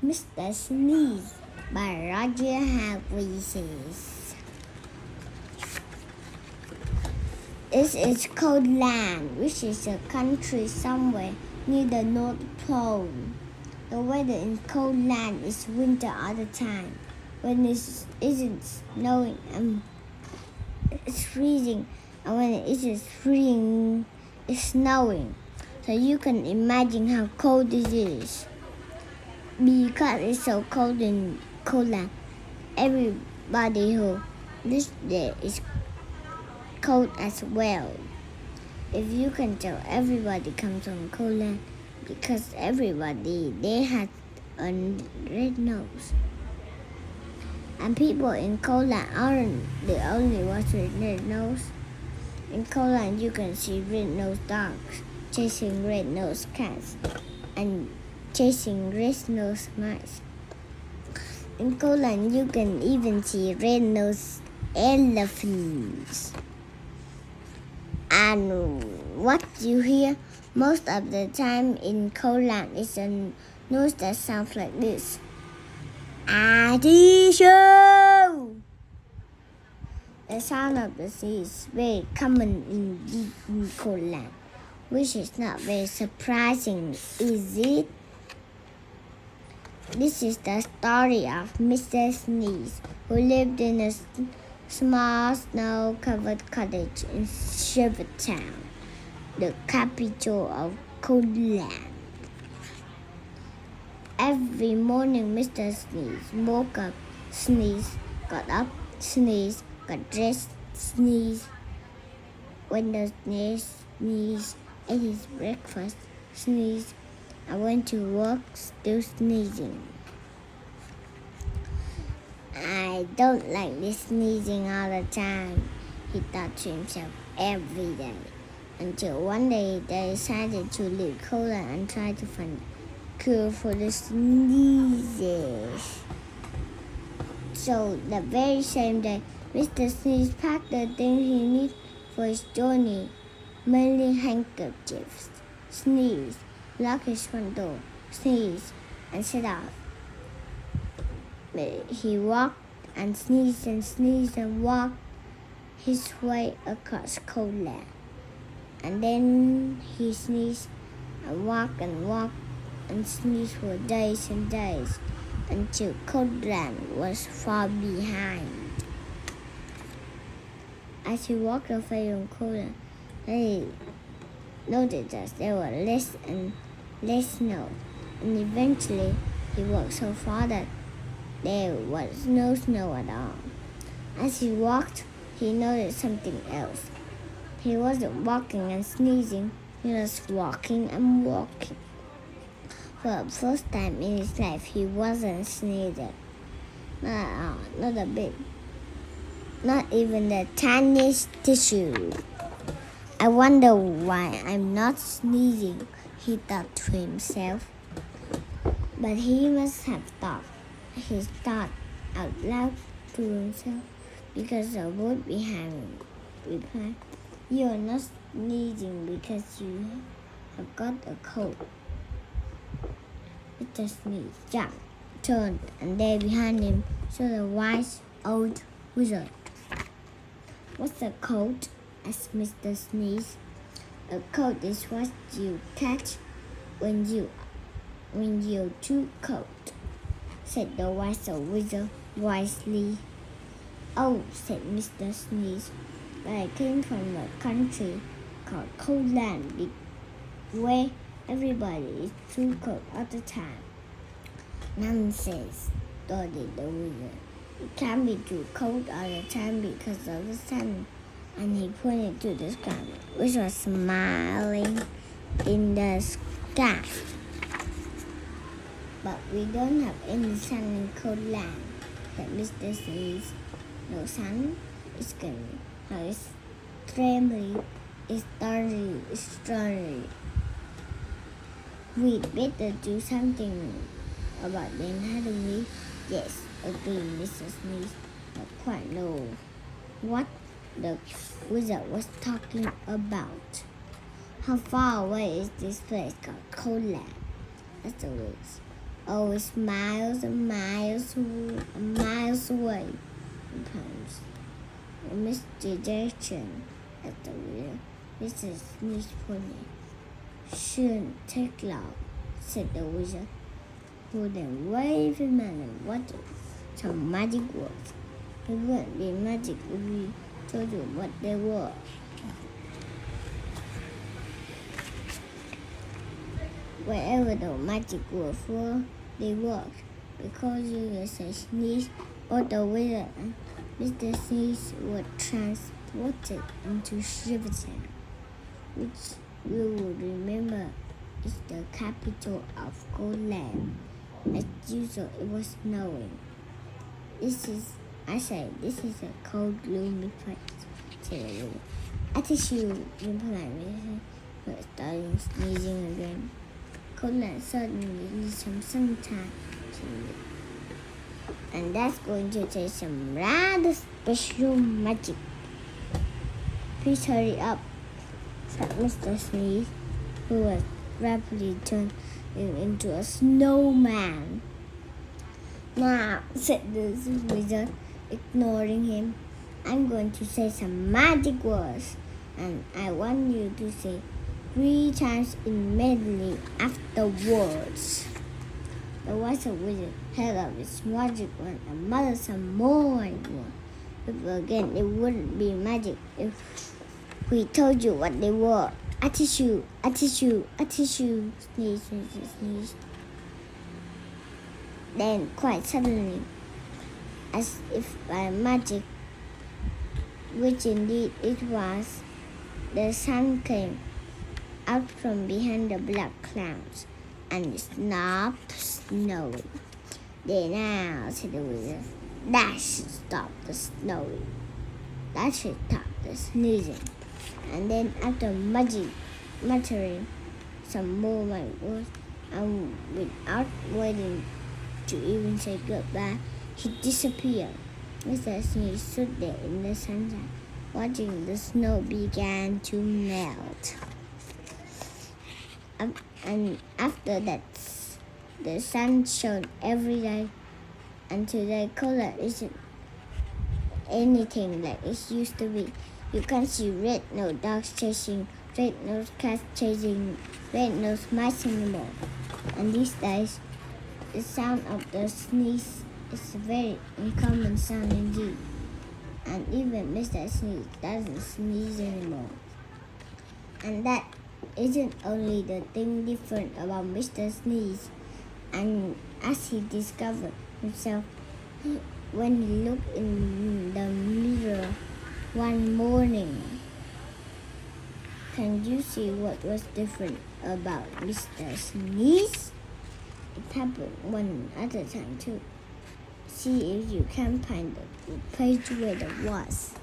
Mr. Sneeze by Roger Hargreaves. This is Cold Land, which is a country somewhere near the North Pole. The weather in Cold Land is winter all the time. When it isn't snowing and it's freezing, and when it isn't freezing, it's snowing. So you can imagine how cold it is. Because it's so cold in Cold Land, everybody who lives there is cold as well. If you can tell, everybody comes from Cold Land because everybody there has a red nose. And people in Cold Land aren't the only ones with red nose. In Cold Land, you can see red-nosed dogs chasing red-nosed cats and chasing red-nosed mice. In Cold Land, you can even see red-nosed elephants. And what you hear most of the time in Cold Land is a noise that sounds like this. Addition! The sound of the sea is very common in Cold Land, which is not very surprising, is it? This is the story of Mr. Sneeze, who lived in a small snow-covered cottage in Shivertown, the capital of Cold Land. Every morning, Mr. Sneeze woke up, sneezed, got up, sneezed, got dressed, sneezed. When the sneeze ate his breakfast, sneezed, I went to work still sneezing. I don't like this sneezing all the time, he thought to himself every day, until one day they decided to leave Cold Land and try to find a cure for the sneezes. So the very same day, Mr. Sneeze packed the things he needed for his journey, mainly handkerchiefs. Sneeze, locked his front door, sneezed, and set off. He walked and sneezed and walked his way across Cold Land. And then he sneezed and walked and sneezed for days and days until Cold Land was far behind. As he walked away from Cold Land, he noticed that there were less and less snow, and eventually he walked so far that there was no snow at all. As he walked, he noticed something else. He wasn't walking and sneezing, he was walking and walking. For the first time in his life, he wasn't sneezing. Not at all, not a bit. Not even the tiniest tissue. I wonder why I'm not sneezing, he thought to himself. But he must have thought his thought out loud to himself, because the voice behind him replied, "You are not sneezing because you have got a cold." Mr. Sneeze jumped, turned, and there behind him stood a wise old wizard. "What's a cold?" asked Mr. Sneeze. "A cold is what you catch when you're too cold," said the wise old wizard wisely. "Oh," said Mr. Sneeze, "but I came from a country called Cold Land, where everybody is too cold all the time." "Nonsense," retorted the wizard. "It can't be too cold all the time because of the sun." And he pointed to the sky, which was smiling in the sky. "But we don't have any sun in Cold Land," said Mr. Sneeze. "No sun? It's scary. How extremely extraordinary. We'd better do something about them, hadn't we?" "Yes," agreed Mr. Sneeze, "but quite know what the wizard was talking about." "How far away is this place called Cold Land?" asked the wizard. always miles and miles away. Sometimes a misdirection at the wheel. Mrs. Sneeze pony. Shouldn't take long, said the wizard, who then waved him and wanted some magic words. It wouldn't be magic if we told you what they were. Wherever the magic words were, they worked, because you just sneeze or the wizard and Mr. Sneeze were transported into Shivertown, which you will remember is the capital of Goldland. As usual, it was snowing. This is a cold, gloomy place, said the wizard. I teach you, replied Mr. but starting sneezing again. Goldland certainly needs some sunshine, and that's going to take some rather special magic. Please hurry up, said Mr. Sneeze, who was rapidly turning into a snowman. Now, said the wizard, ignoring him, I'm going to say some magic words, and I want you to say 3 times in medley afterwards. The wise wizard held up his magic wand and muttered some more magic words. But again, it wouldn't be magic if we told you what they were. I teach you, sneeze, sneeze, sneeze. Then, quite suddenly, as if by magic, which indeed it was, the sun came out from behind the black clouds and stopped snowing. There now, said the wizard, that should stop the snowing. That should stop the sneezing. And then after muttering some more words, and without waiting to even say goodbye, he disappeared. Mr. Sneeze stood there in the sunshine, watching the snow begin to melt. And after that, the sun shone every day until the color isn't anything like it used to be. You can't see red-nosed dogs chasing red-nosed cats chasing red-nosed mice anymore. And these days, the sound of the sneeze is a very uncommon sound indeed. And even Mr. Sneeze doesn't sneeze anymore. And that isn't only the thing different about Mr. Sneeze. And as he discovered himself when he looked in the mirror one morning. Can you see what was different about Mr. Sneeze? It happened one other time too. See if you can find the page where it was.